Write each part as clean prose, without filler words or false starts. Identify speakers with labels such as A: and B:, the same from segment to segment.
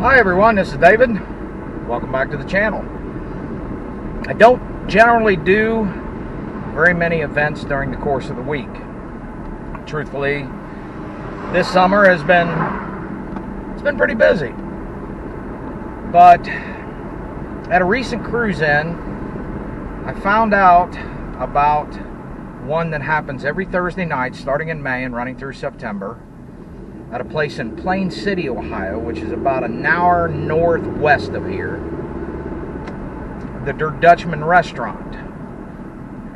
A: Hi everyone, this is David. Welcome back to the channel. I don't generally do very many events during the course of the week. Truthfully, this summer has been pretty busy. But at a recent cruise in, I found out about one that happens every Thursday night starting in May and running through September at a place in Plain City, Ohio, which is about an hour northwest of here, the Dutchman restaurant.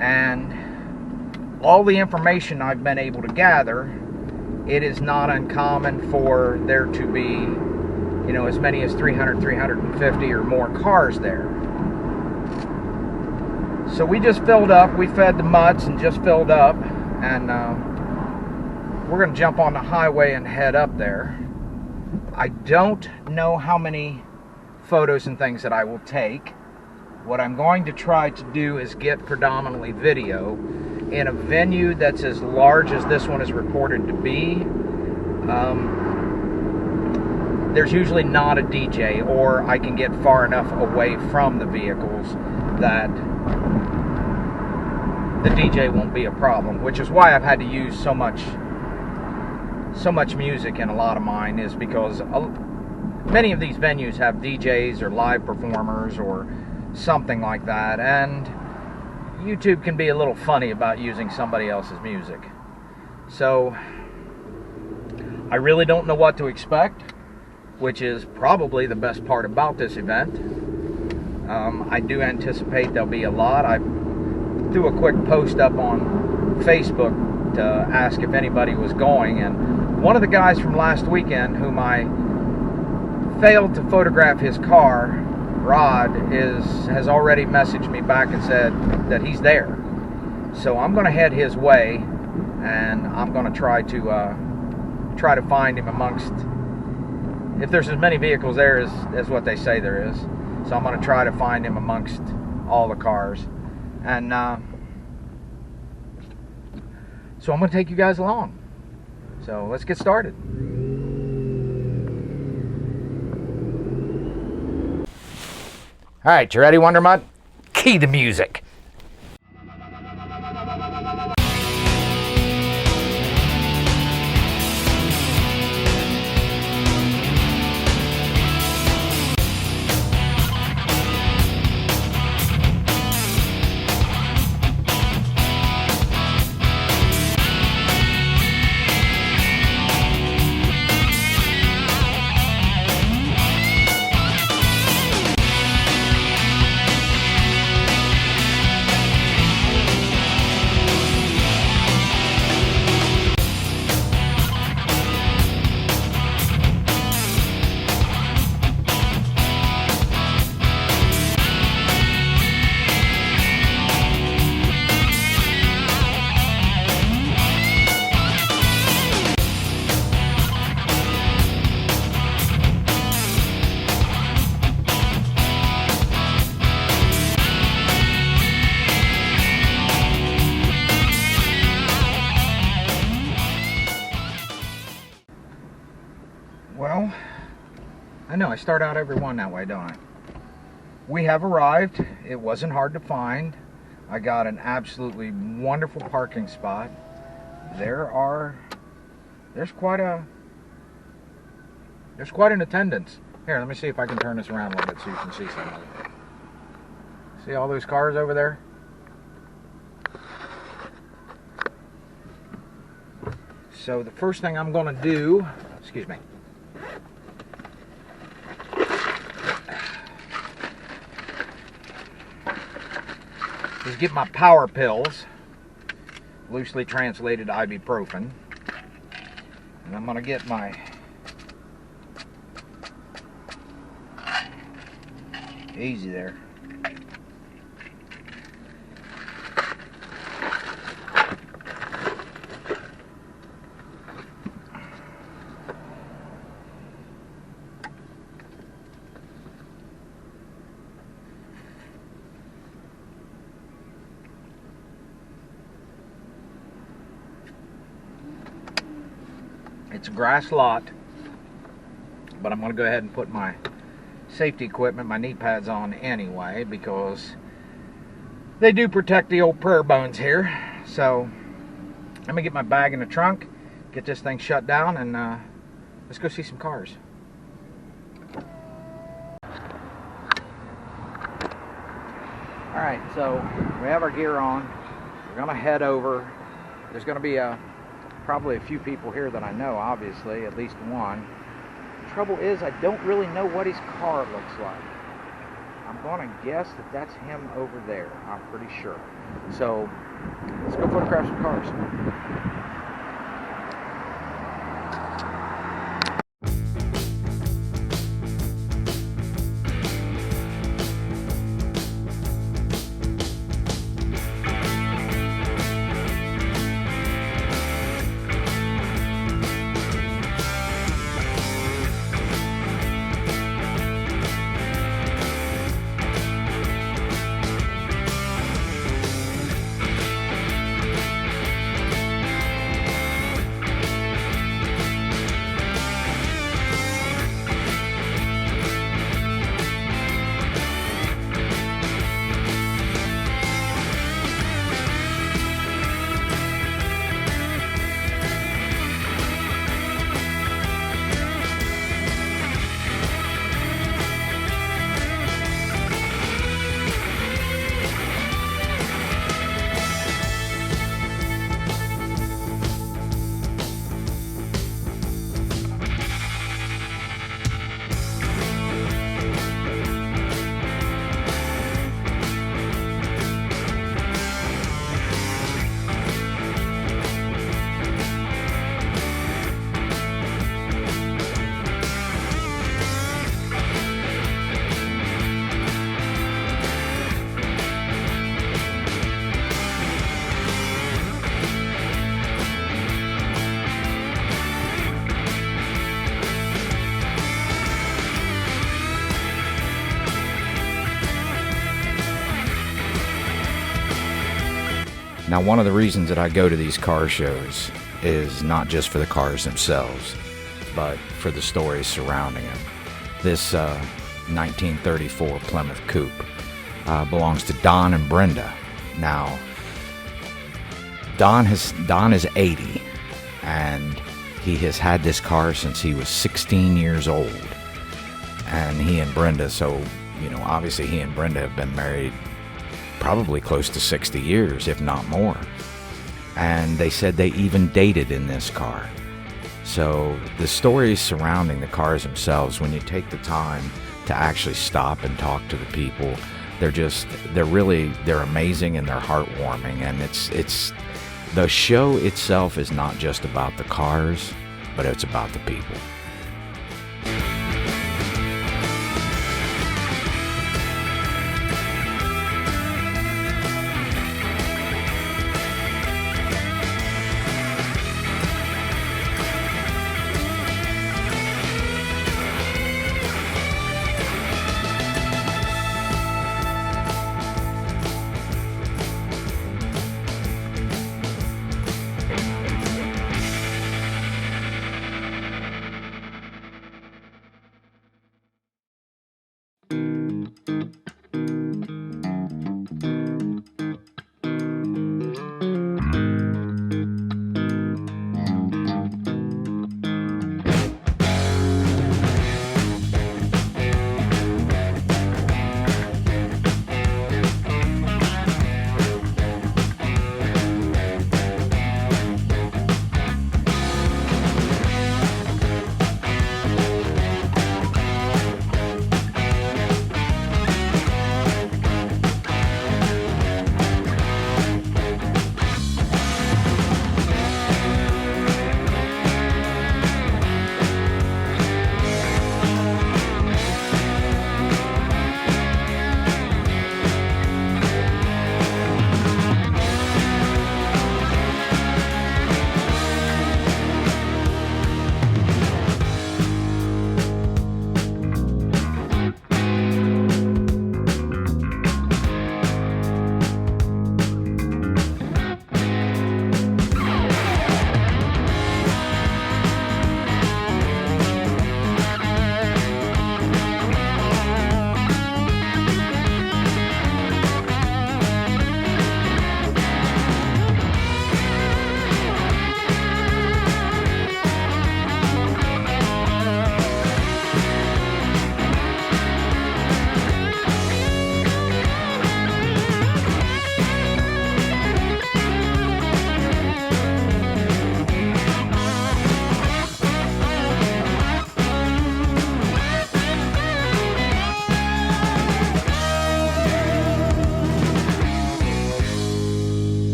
A: And all the information I've been able to gather, it is not uncommon for there to be, as many as 300, 350 or more cars there. So we just filled up, we fed the mutts and just filled up, and we're going to jump on the highway and head up there. I don't know how many photos and things that I will take. What I'm going to try to do is get predominantly video in a venue that's as large as this one is reported to be. There's usually not a DJ, or I can get far enough away from the vehicles that the DJ won't be a problem, which is why I've had to use so much music in a lot of mine, is because many of these venues have DJs or live performers or something like that, and YouTube can be a little funny about using somebody else's music. So I really don't know what to expect, which is probably the best part about this event. I do anticipate there'll be a lot. I threw a quick post up on Facebook to ask if anybody was going, and one of the guys from last weekend, whom I failed to photograph his car, Rod, has already messaged me back and said that he's there. So I'm going to head his way, and I'm going to try to find him amongst, if there's as many vehicles there as what they say there is. So I'm going to try to find him amongst all the cars, and so I'm going to take you guys along. So let's get started. All right, you ready, Wonder Mutt? Key the music. Well, I know I start out every one that way, don't I? We have arrived. It wasn't hard to find. I got an absolutely wonderful parking spot. There's quite an attendance. Here, let me see if I can turn this around a little bit so you can see some of it. See all those cars over there? So the first thing I'm going to do, excuse me, is get my power pills, loosely translated ibuprofen, and I'm going to get my easy there. It's a grass lot. but I'm going to go ahead and put my safety equipment, my knee pads on anyway, because they do protect the old prayer bones here. So let me get my bag in the trunk, get this thing shut down, and let's go see some cars. Alright, so we have our gear on. We're going to head over. There's going to be probably a few people here that I know, obviously, at least one. The trouble is, I don't really know what his car looks like. I'm going to guess that that's him over there. I'm pretty sure. So, let's go photograph some cars. Now, one of the reasons that I go to these car shows is not just for the cars themselves, but for the stories surrounding them. This 1934 Plymouth Coupe belongs to Don and Brenda. Now, Don is 80, and he has had this car since he was 16 years old. And he and Brenda, so, obviously he and Brenda have been married probably close to 60 years, if not more. And they said they even dated in this car. So the stories surrounding the cars themselves, when you take the time to actually stop and talk to the people, they're amazing and they're heartwarming. And it's the show itself is not just about the cars, but it's about the people.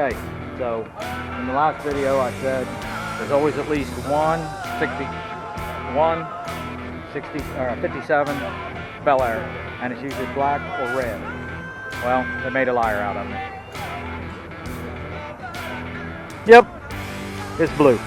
A: Okay, so in the last video I said there's always at least one 57 Bel Air, and it's usually black or red. Well, they made a liar out of me. Yep, it's blue.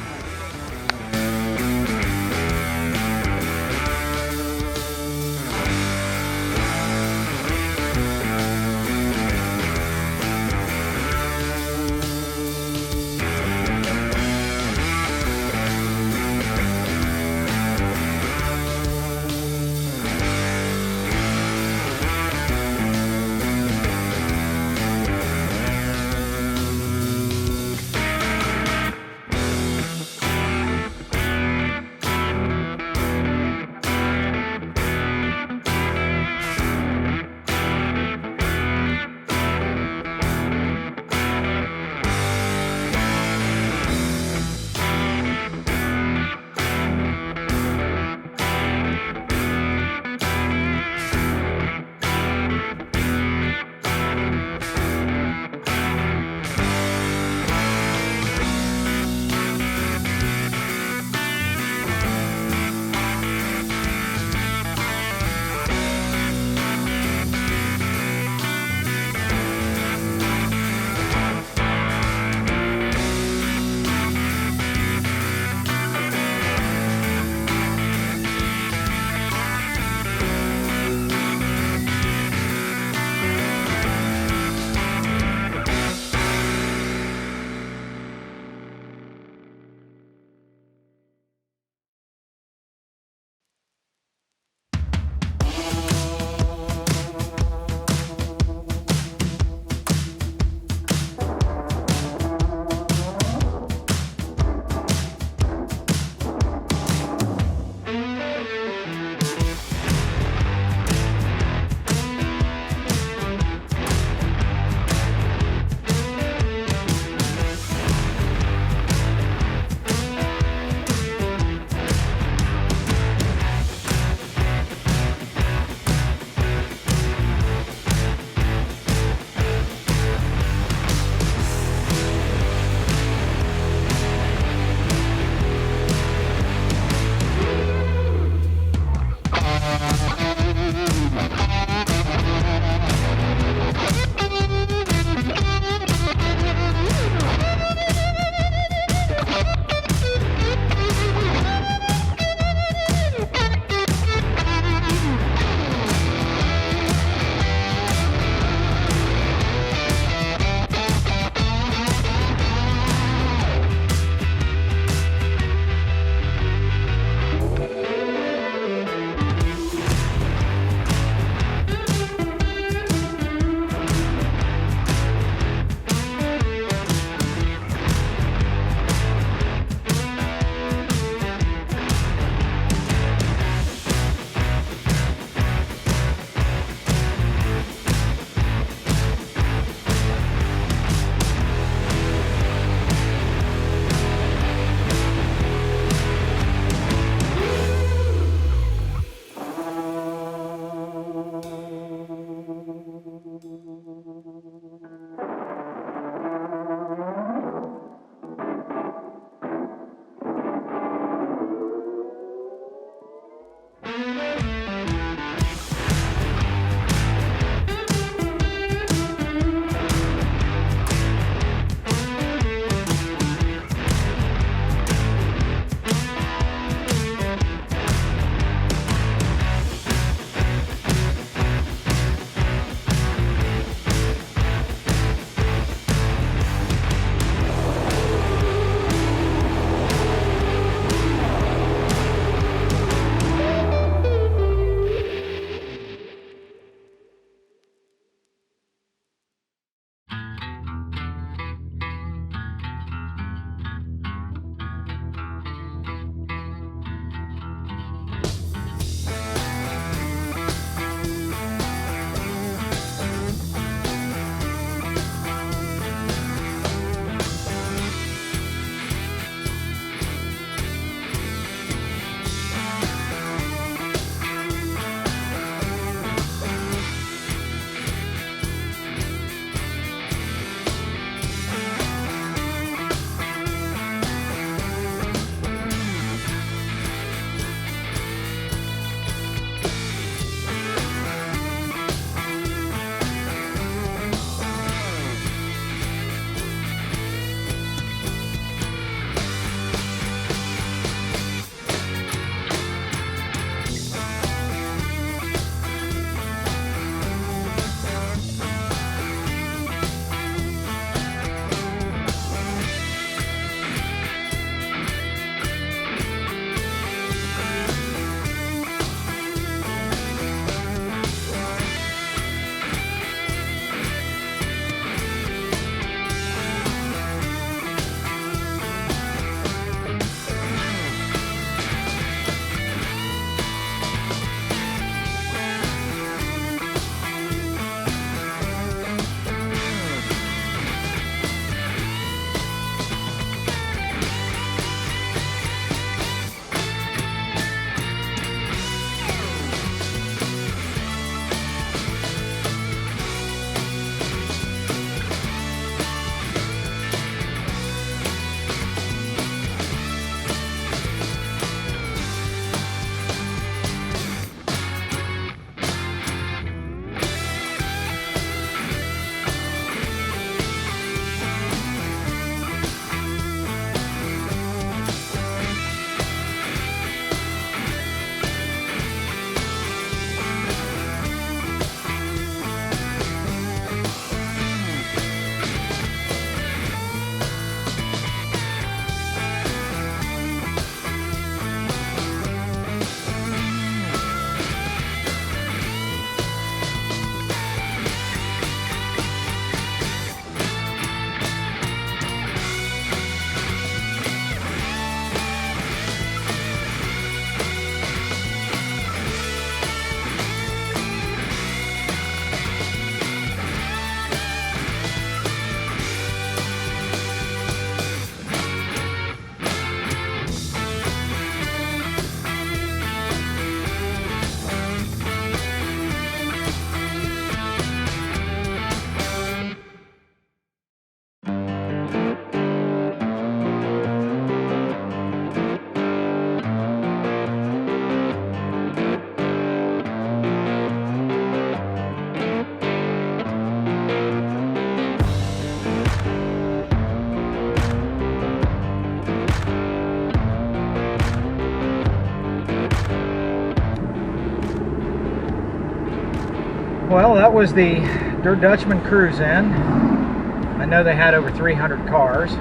A: Well, that was the Dutchman cruise-in. I know they had over 300 cars.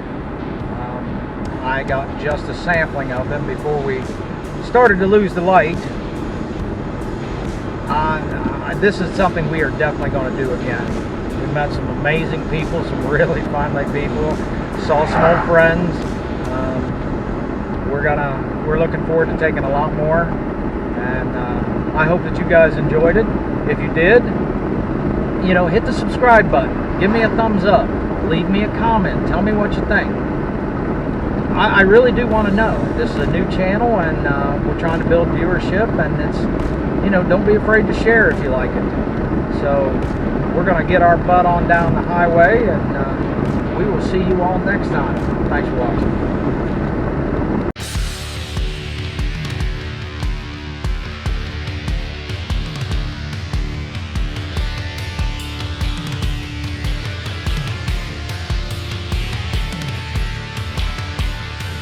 A: I got just a sampling of them before we started to lose the light. This is something we are definitely going to do again. We met some amazing people, some really friendly people. Saw some old friends. We're looking forward to taking a lot more, and I hope that you guys enjoyed it. If you did, hit the subscribe button, give me a thumbs up, leave me a comment, tell me what you think. I really do want to know. This is a new channel, and we're trying to build viewership, and it's, don't be afraid to share if you like it. So we're going to get our butt on down the highway, and we will see you all next time. Thanks for watching.